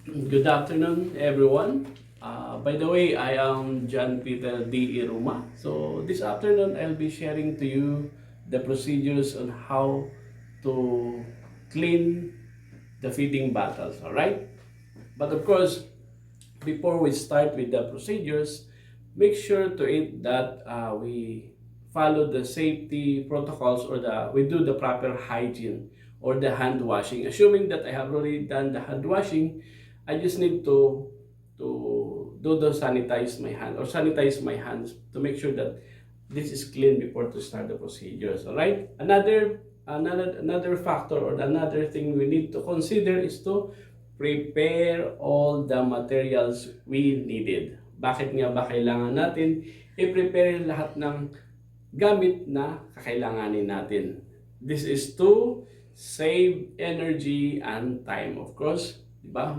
Good afternoon, everyone. By the way, I am John Peter D. Iruma. So this afternoon, I'll be sharing to you the procedures on how to clean the feeding bottles. All right. But of course, before we start with the procedures, make sure to it that we follow the safety protocols or we do the proper hygiene or the hand washing. Assuming that I have already done the hand washing, I just need to do sanitize my hand or sanitize my hands to make sure that this is clean before to start the procedures. All right. Another factor or another thing we need to consider is to prepare all the materials we needed. Bakit nga ba kailangan natin i-prepare lahat ng gamit na kakailanganin natin? This is to save energy and time. Of course, di ba?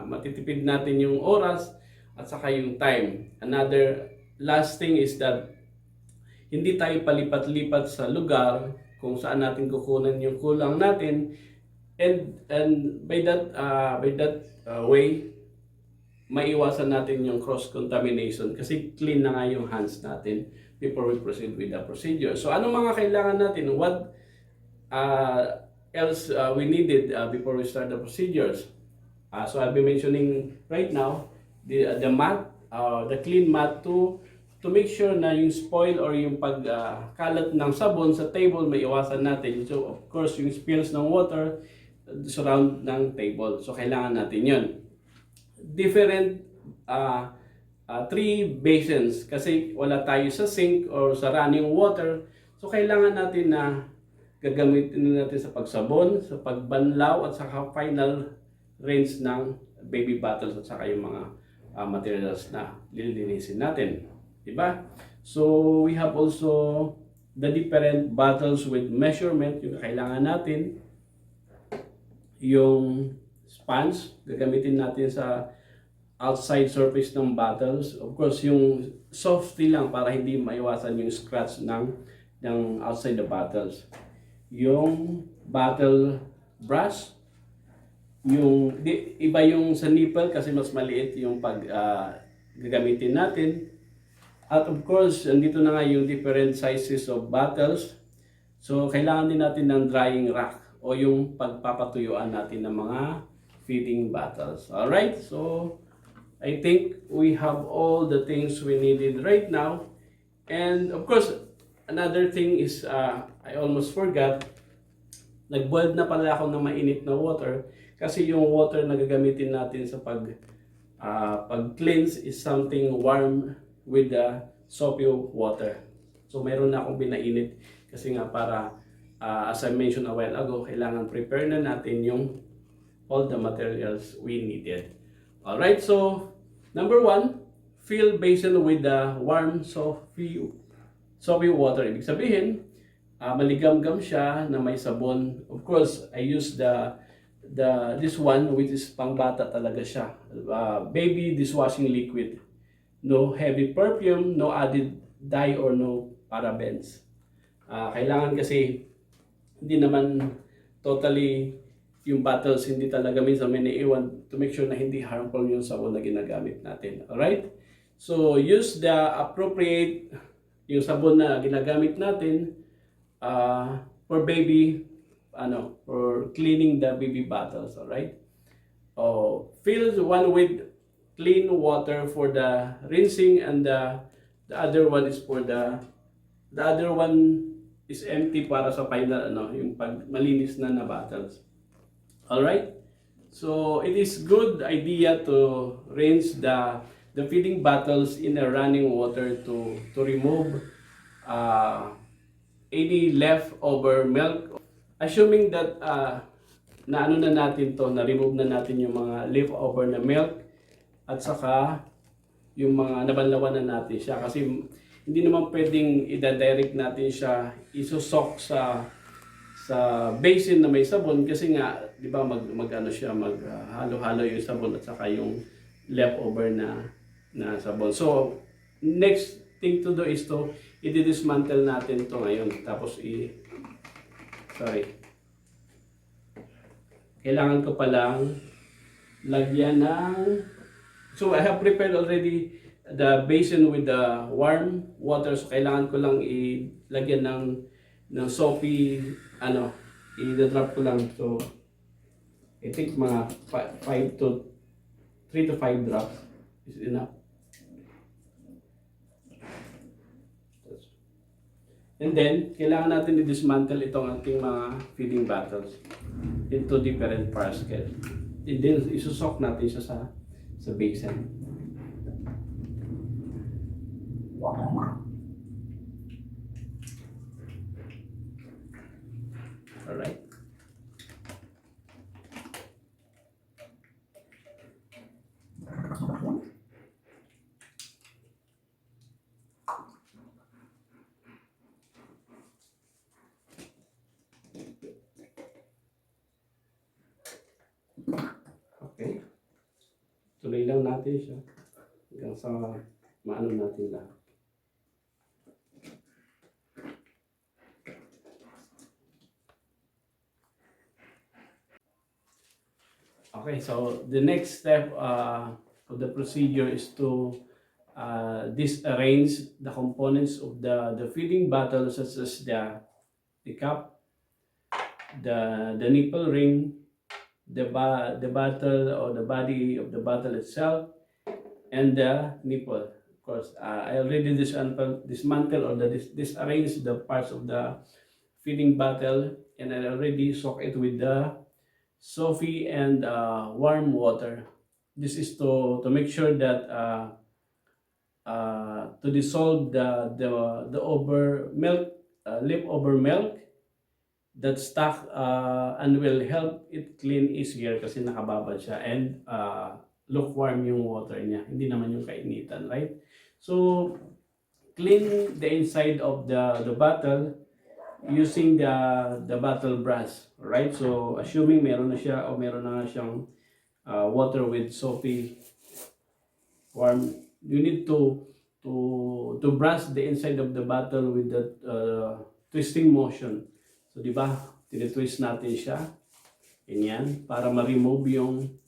Matitipid natin yung oras at saka yung time. Another last thing is that hindi tayo palipat-lipat sa lugar kung saan natin kukunan yung kulang natin, and by that way maiwasan natin yung cross contamination kasi clean na nga yung hands natin before we proceed with the procedure. So ano mga kailangan natin, what else we needed before we start the procedures. So I'll be mentioning right now the mat, the clean mat to make sure na yung spoil or yung pagkalat ng sabon sa table maiwasan natin. So of course yung spills ng water surround ng table. So kailangan natin 'yon. Different three basins kasi wala tayo sa sink or sa running water. So kailangan natin na gagamitin natin sa pagsabon, sa pagbanlaw at saka final rinse ng baby bottles at saka yung mga materials na lilinisin natin. Diba? So we have also the different bottles with measurement yung kailangan natin. Yung sponge, gagamitin natin sa outside surface ng bottles. Of course, yung softy lang para hindi maiwasan yung scratch ng outside the bottles. Yung bottle brush, iba yung sa nipple kasi mas maliit yung gagamitin natin. At of course, andito na nga yung different sizes of bottles. So, kailangan din natin ng drying rack o yung pagpapatuyuan natin ng mga feeding bottles. Alright, so I think we have all the things we needed right now. And of course, another thing is, I almost forgot, nag-boil na pala ako ng mainit na water kasi yung water na gagamitin natin sa pag-cleanse is something warm with the soapy water. So mayroon na akong binainit kasi nga para as I mentioned a while ago, kailangan prepare na natin yung all the materials we needed. Alright, so number 1, fill basin with the warm soapy water. Ibig sabihin, maligam-gam siya na may sabon. Of course, I use this one which is pangbata talaga siya. Baby dishwashing liquid. No heavy perfume, no added dye or no parabens. Kailangan kasi hindi naman totally yung bottles, hindi talaga minsan may naiwan to make sure na hindi harmful yung sabon na ginagamit natin. Alright? So use the appropriate yung sabon na ginagamit natin for for cleaning the baby bottles. Alright? Fill one with clean water for the rinsing, and the other one is for the other one is empty para sa final yung pag malinis na bottles. All right, so it is good idea to rinse the feeding bottles in a running water to remove any leftover milk, assuming that na remove na natin yung mga leftover na milk at saka yung mga nabanlawan na natin siya kasi hindi naman pwedeng i-direct natin siya isusok sa basin na may sabon kasi nga 'di ba maghalo-halo yung sabon at saka yung leftover na sabon. So next thing to do is to i-dismantle natin to ngayon tapos kailangan ko palang lagyan ng, so I have prepared already the basin with the warm water. So kailangan ko lang ilagyan ng soapy, ano, i-drop ko lang. So I think mga 5 to 3 to 5 drops is enough. And then, kailangan natin i-dismantle itong ating mga feeding bottles into different parts. And then, isusok natin siya sa basin. Alright. Okay. Tuloy lang natin siya hanggang sa maano natin lahat. Okay, so the next step of the procedure is to disarrange the components of the feeding bottle, such as the cup, the nipple ring, the bottle or the body of the bottle itself, and the nipple. Of course, I already dismantle or disarrange the parts of the feeding bottle, and I already soak it with the soapy and warm water. This is to make sure that to dissolve the over milk, leftover milk that stuck, and will help it clean easier kasi nakababad siya, and lukewarm yung water niya, hindi naman yung kainitan, right? So clean the inside of the bottle using the bottle brush, right? So assuming meron na siya o meron na nga siyang water with soapy warm, you need to brush the inside of the bottle with the twisting motion. So di ba, tinitwist natin siya, ganyan, para ma-remove yung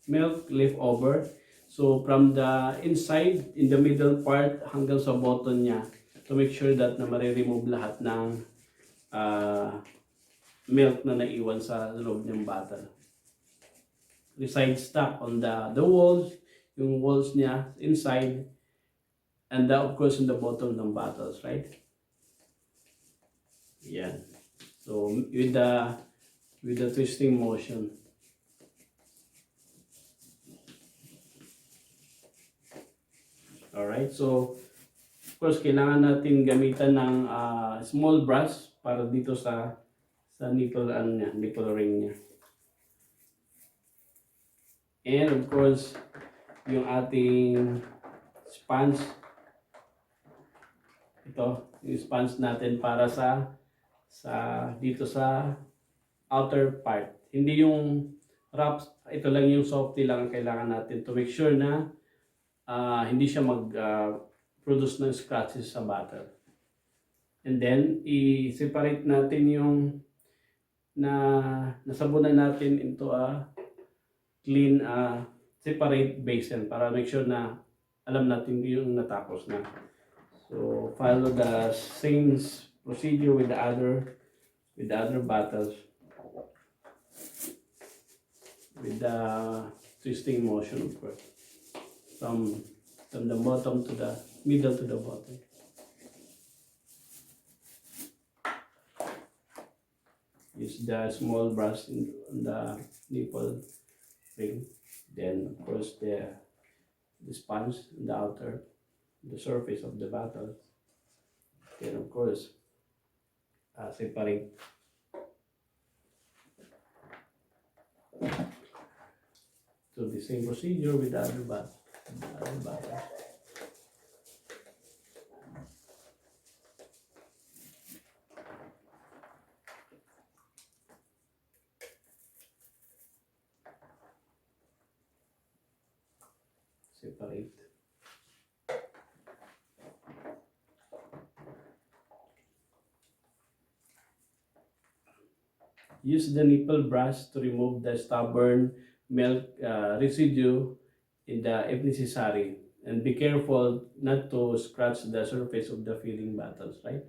milk leftover. So from the inside, in the middle part, hanggang sa bottom niya, to make sure that na ma-remove lahat ng milk na naiwan sa loob ng bottle. Reside stuck on the walls, yung walls niya inside, and of course in the bottom ng bottles, right? Yan. So with the twisting motion. Alright, so of course kailangan natin gamitan ng small brush para dito sa nipple, nipple ring niya. And of course, yung ating sponge, ito, yung sponge natin para dito sa outer part. Hindi yung wraps, ito lang yung softy lang ang kailangan natin to make sure na hindi siya mag-produce ng scratches sa bottle. And then, i-separate natin yung nasabunan natin into a clean, separate basin para make sure na alam natin yung natapos na. So, follow the same procedure with the other bottles with the twisting motion, of course, from the bottom to the middle to the bottom. Use the small brush on the nipple ring, then of course the sponge on the outer, the surface of the bottle, then of course separate. So the same procedure with the other bottle. Separate. Use the nipple brush to remove the stubborn milk residue in the if necessary. And be careful not to scratch the surface of the feeding bottles, right?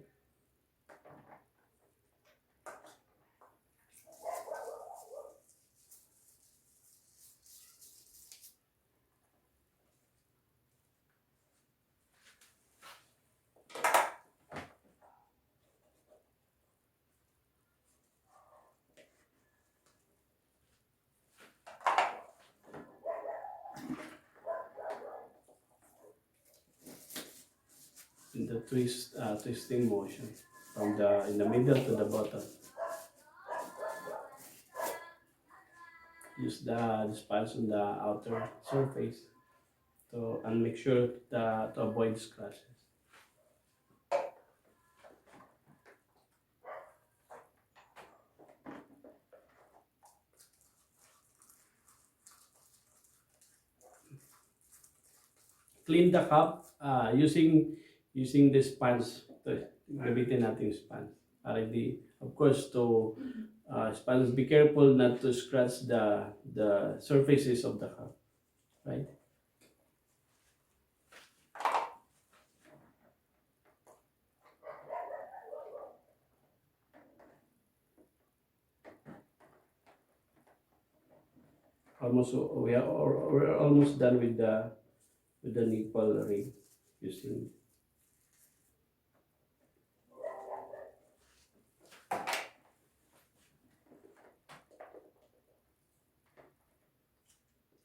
In the twisting motion from the in the middle to the bottom. Use the sponge on the outer surface to and make sure to avoid scratches. Clean the cup using this sponge. Gamitin natin yung sponge para hindi, of course, to sponge, be careful not to scratch the surfaces of the cup, right? Almost we're almost done with the nipple ring using.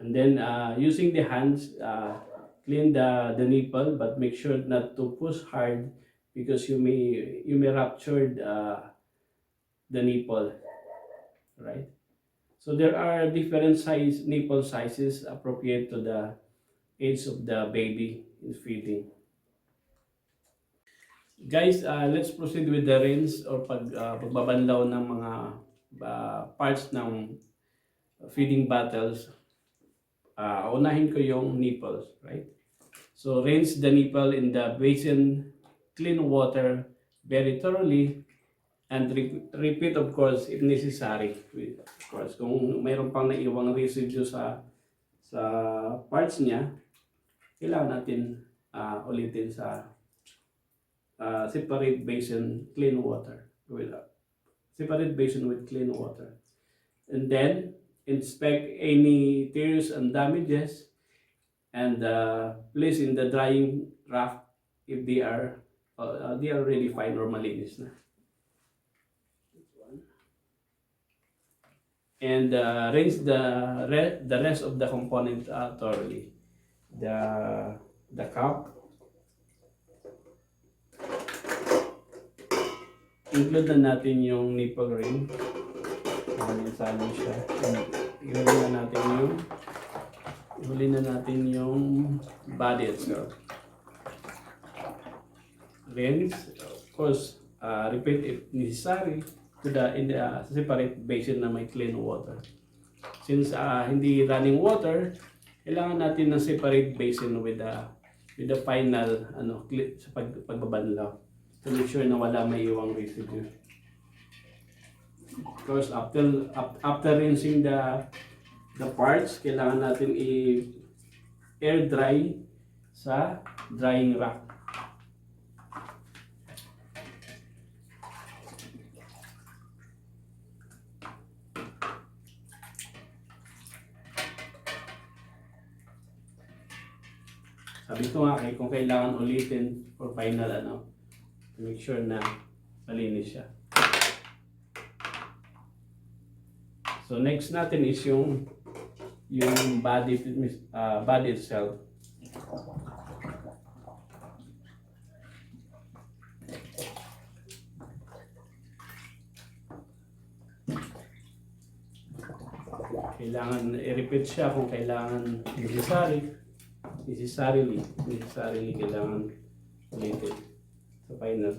And then using the hands, clean the nipple, but make sure not to push hard because you may rupture the nipple, right? So there are different nipple sizes appropriate to the age of the baby in feeding. Guys, let's proceed with the rinse or pagbabanlaw ng mga parts ng feeding bottles. Unahin ko yung nipples, right? So rinse the nipple in the basin, clean water very thoroughly, and repeat of course if necessary. Of course, kung mayroon pang naiwang residue sa parts niya, kailangan natin ulitin sa separate basin, clean water. Separate basin with clean water. And then inspect any tears and damages and place in the drying rack if they are really fine or malinis na. And rinse the rest of the component thoroughly. The cup, include na natin yung nipple ring. Salo siya. Ihuli na natin yung body itself. Rinse, of course, repeat if necessary in the separate basin na may clean water. Since hindi running water, kailangan natin ng separate basin with the final sa pagbabanlaw to make sure na wala may iwang residue. Of course, after rinsing the parts, kailangan natin air dry sa drying rack. Sabi ko nga kung kailangan ulitin for final to make sure na malinis siya. So next natin is yung body itself. Kailangan i-repeat siya kung kailangan necessarily kailangan ulitin sa final.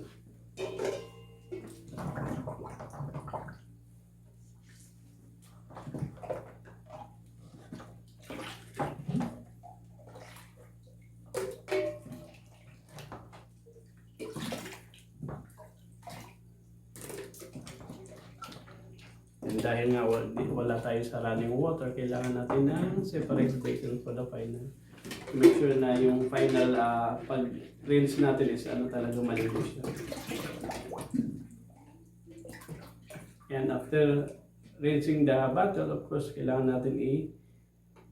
And natin. Dahil nga wala tayo sa running water, kailangan natin ng separate basin for the final. Make sure na yung final pag-rinse natin is talaga malinis siya. And after rinsing the bottle, of course, kailangan natin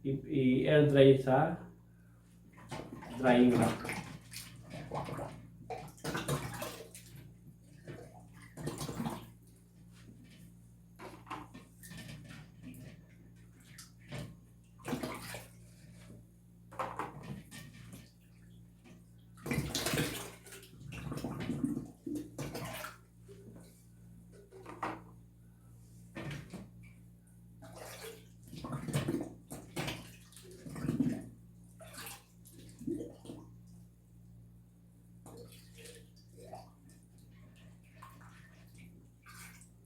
i-air dry sa drying rack.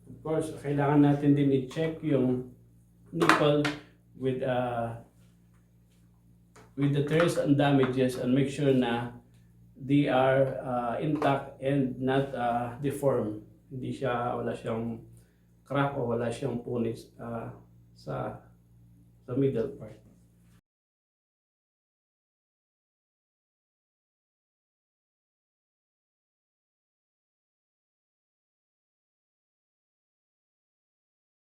Of course, kailangan natin din i-check yung nipple with the tears and damages and make sure na they are intact and not deformed. Wala siyang crack o wala siyang punit sa middle part.